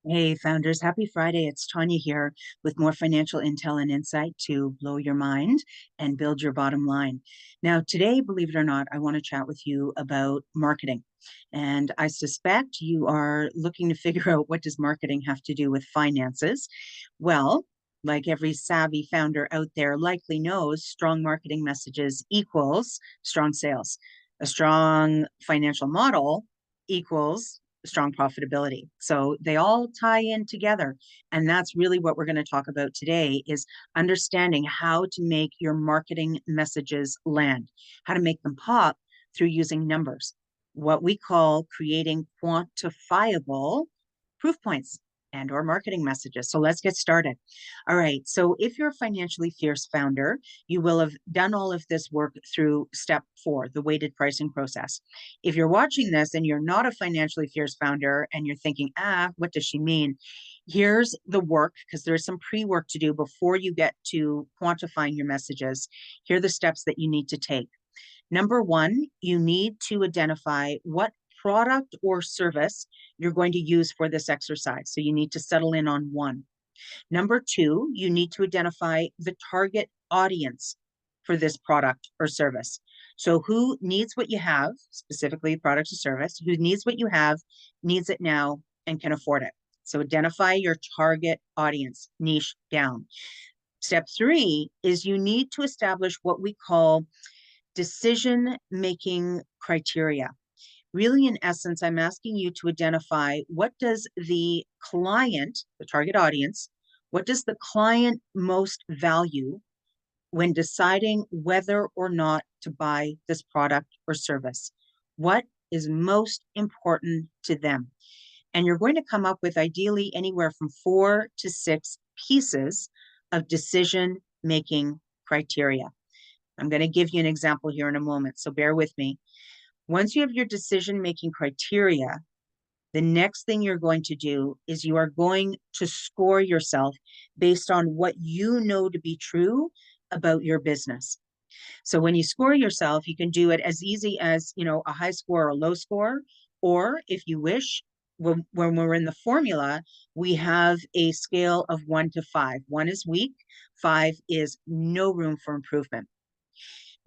Hey, founders, happy Friday. It's Tanya here with more financial intel and insight to blow your mind and build your bottom line. Now, today, believe it or not, I want to chat with you about marketing. And I suspect you are looking to figure out what does marketing have to do with finances. Well, like every savvy founder out there likely knows, strong marketing messages equals strong sales. A strong financial model equals strong profitability. So they all tie in together. And that's really what we're going to talk about today is understanding how to make your marketing messages land, how to make them pop through using numbers, what we call creating quantifiable proof points and or marketing messages. So let's get started. All right. So if you're a financially fierce founder, you will have done all of this work through step 4, the weighted pricing process. If you're watching this and you're not a financially fierce founder and you're thinking, what does she mean? Here's the work, because there's some pre-work to do before you get to quantifying your messages. Here are the steps that you need to take. Number one, you need to identify what product or service you're going to use for this exercise. So you need to settle in on one. Number two, you need to identify the target audience for this product or service. So who needs what you have, specifically product or service, who needs what you have, needs it now, and can afford it. So identify your target audience, niche down. Step 3 is you need to establish what we call decision-making criteria. Really, in essence, I'm asking you to identify what does the client, the target audience, what does the client most value when deciding whether or not to buy this product or service? What is most important to them? And you're going to come up with ideally anywhere from 4 to 6 pieces of decision making criteria. I'm going to give you an example here in a moment, so bear with me. Once you have your decision making criteria, the next thing you're going to do is you are going to score yourself based on what you know to be true about your business. So when you score yourself, you can do it as easy as, a high score or a low score, or if you wish, when we're in the formula, we have a scale of 1 to 5. 1 is weak, 5 is no room for improvement.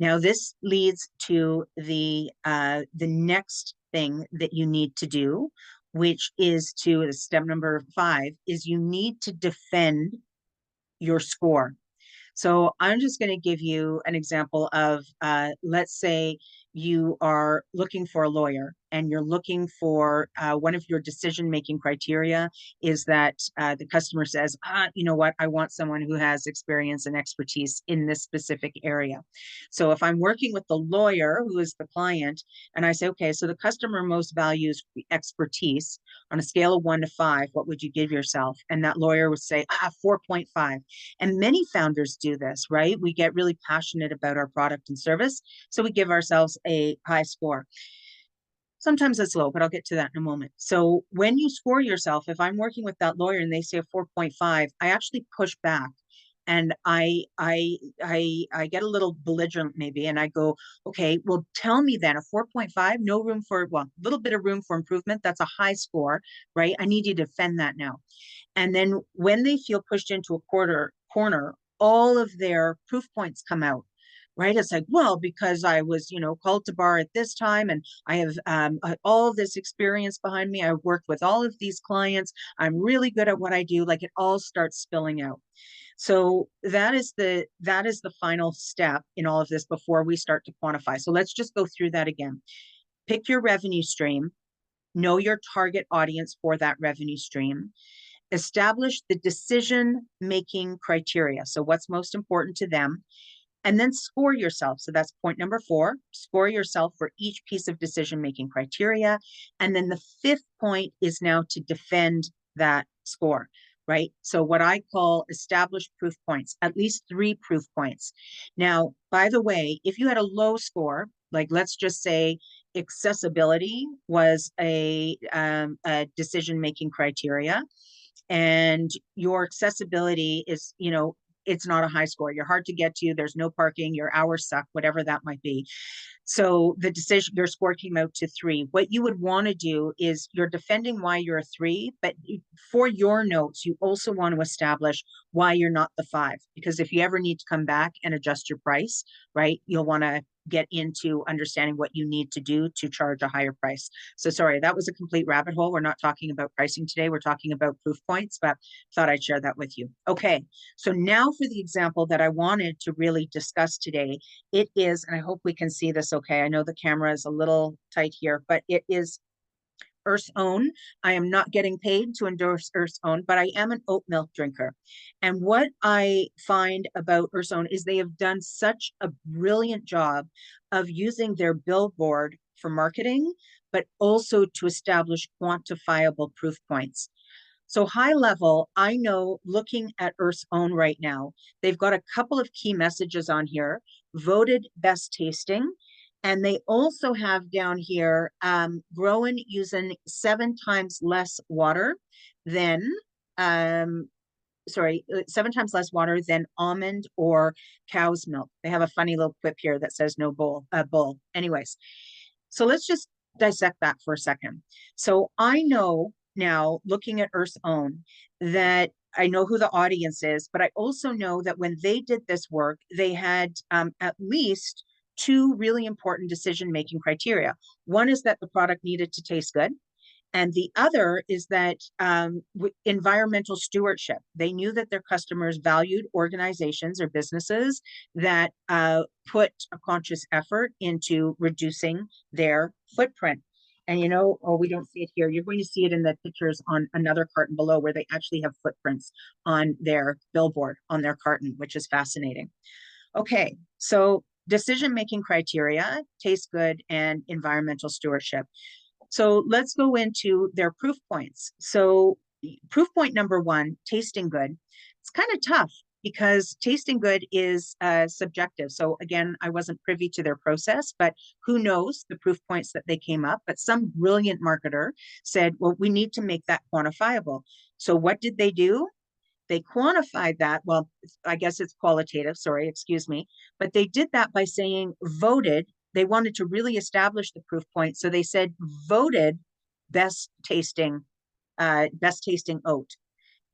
Now, this leads to the next thing that you need to do, which is to step number 5, is you need to defend your score. So I'm just going to give you an example of, let's say you are looking for a lawyer and you're looking for one of your decision-making criteria is that the customer says, you know what, I want someone who has experience and expertise in this specific area. So if I'm working with the lawyer who is the client and I say, okay, so the customer most values expertise on a scale of 1 to 5, what would you give yourself? And that lawyer would say, 4.5. And many founders do this, right? We get really passionate about our product and service, so we give ourselves a high score. Sometimes it's low, but I'll get to that in a moment. So when you score yourself, if I'm working with that lawyer and they say a 4.5, I actually push back and I get a little belligerent maybe, and I go, okay, well, tell me then a 4.5, no room for, well, a little bit of room for improvement. That's a high score, right? I need you to defend that now. And then when they feel pushed into a corner, all of their proof points come out, right? It's like, well, because I was, called to bar at this time and I have all this experience behind me. I've worked with all of these clients. I'm really good at what I do. Like it all starts spilling out. So that is the final step in all of this before we start to quantify. So let's just go through that again. Pick your revenue stream, know your target audience for that revenue stream, establish the decision-making criteria. So what's most important to them, and then score yourself. So that's point number 4, score yourself for each piece of decision-making criteria. And then the 5th point is now to defend that score, right? So what I call established proof points, at least 3 proof points. Now, by the way, if you had a low score, like let's just say accessibility was a decision-making criteria, and your accessibility is, it's not a high score. You're hard to get to. There's no parking. Your hours suck, whatever that might be. So the decision, your score came out to 3. What you would want to do is you're defending why you're a 3, but for your notes, you also want to establish why you're not the 5. Because if you ever need to come back and adjust your price, right, you'll want to get into understanding what you need to do to charge a higher price. So sorry, that was a complete rabbit hole. We're not talking about pricing today. We're talking about proof points, but thought I'd share that with you. Okay, so now for the example that I wanted to really discuss today, it is, and I hope we can see this okay. I know the camera is a little tight here, but it is Earth's Own. I am not getting paid to endorse Earth's Own, but I am an oat milk drinker. And what I find about Earth's Own is they have done such a brilliant job of using their billboard for marketing, but also to establish quantifiable proof points. So high level, I know looking at Earth's Own right now, they've got a couple of key messages on here, voted best tasting. And they also have down here, grown using 7 times less water than, 7 times less water than almond or cow's milk. They have a funny little quip here that says no bull. Anyways, so let's just dissect that for a second. So I know now, looking at Earth's Own, that I know who the audience is, but I also know that when they did this work, they had at least 2 really important decision-making criteria. One is that the product needed to taste good. And the other is that environmental stewardship. They knew that their customers valued organizations or businesses that put a conscious effort into reducing their footprint. And you know, oh, we don't see it here. You're going to see it in the pictures on another carton below where they actually have footprints on their billboard, on their carton, which is fascinating. Okay, so decision-making criteria, taste good, and environmental stewardship. So let's go into their proof points. So proof point number 1, tasting good. It's kind of tough because tasting good is subjective. So again, I wasn't privy to their process, but who knows the proof points that they came up. But some brilliant marketer said, well, we need to make that quantifiable. So what did they do? They quantified that. Well, I guess it's qualitative, sorry, excuse me. But they did that by saying voted. They wanted to really establish the proof point. So they said voted best tasting oat.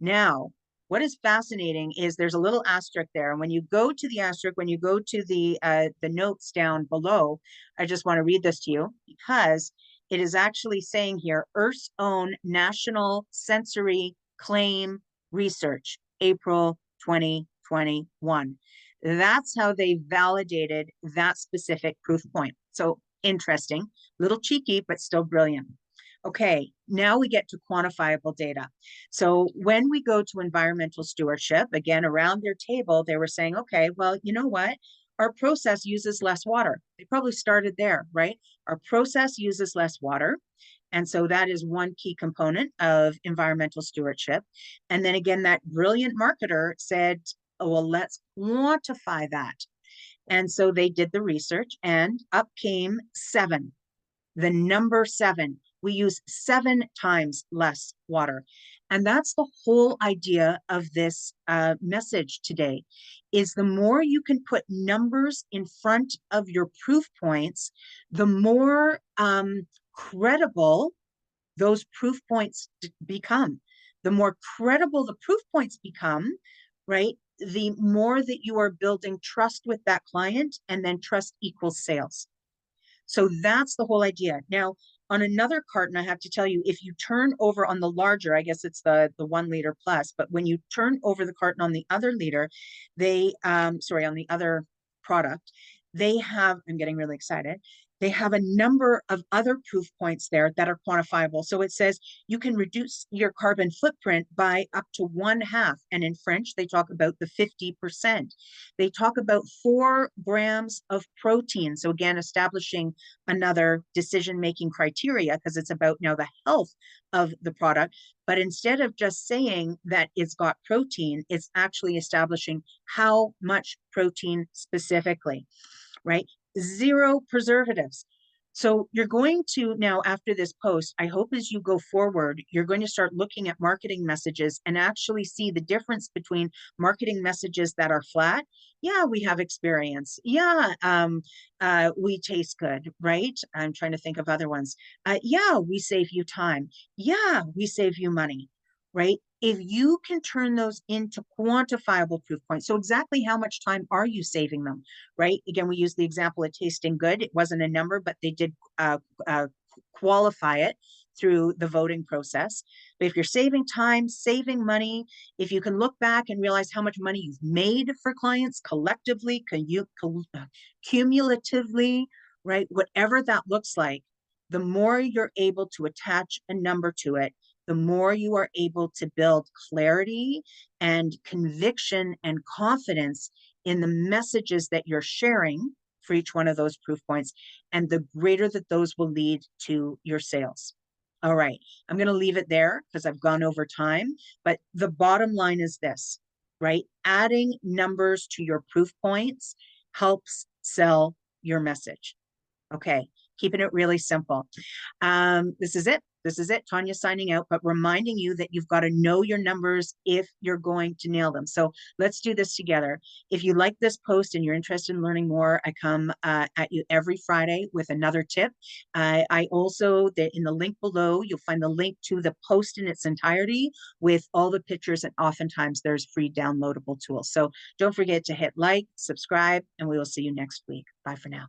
Now, what is fascinating is there's a little asterisk there. And when you go to the asterisk, when you go to the notes down below, I just want to read this to you because it is actually saying here, Earth's Own National Sensory Claim Research, April 2021. That's how they validated that specific proof point. So interesting, little cheeky, but still brilliant. Okay, now we get to quantifiable data. So when we go to environmental stewardship, again, around their table, they were saying, okay, well, you know what? Our process uses less water. They probably started there, right? Our process uses less water. And so that is one key component of environmental stewardship. And then again, that brilliant marketer said, oh, well, let's quantify that. And so they did the research and up came 7, the number 7. We use 7 times less water. And that's the whole idea of this message today, is the more you can put numbers in front of your proof points, the more credible those proof points become. The more credible the proof points become, right, the more that you are building trust with that client, and then trust equals sales. So that's the whole idea. Now, on another carton, I have to tell you, if you turn over on the larger, I guess it's the 1 liter plus, but when you turn over the carton on the other liter, they, on the other product, they have, I'm getting really excited, they have a number of other proof points there that are quantifiable. So it says you can reduce your carbon footprint by up to 1/2. And in French, they talk about the 50%. They talk about 4 grams of protein. So again, establishing another decision-making criteria because it's about now the health of the product. But instead of just saying that it's got protein, it's actually establishing how much protein specifically, right? 0 preservatives. So you're going to now, after this post, I hope as you go forward, you're going to start looking at marketing messages and actually see the difference between marketing messages that are flat. Yeah, we have experience. Yeah, we taste good, right? I'm trying to think of other ones. Yeah, we save you time. Yeah, we save you money, right? If you can turn those into quantifiable proof points, so exactly how much time are you saving them, right? Again, we use the example of tasting good. It wasn't a number, but they did uh, qualify it through the voting process. But if you're saving time, saving money, if you can look back and realize how much money you've made for clients collectively, cumulatively, right? Whatever that looks like, the more you're able to attach a number to it, the more you are able to build clarity and conviction and confidence in the messages that you're sharing for each one of those proof points, and the greater that those will lead to your sales. All right, I'm going to leave it there because I've gone over time, but the bottom line is this, right? Adding numbers to your proof points helps sell your message. Okay, keeping it really simple. This is it. This is it. Tanya signing out, but reminding you that you've got to know your numbers if you're going to nail them. So let's do this together. If you like this post and you're interested in learning more, I come at you every Friday with another tip. I also, in the link below, you'll find the link to the post in its entirety with all the pictures, and oftentimes there's free downloadable tools. So don't forget to hit like, subscribe, and we will see you next week. Bye for now.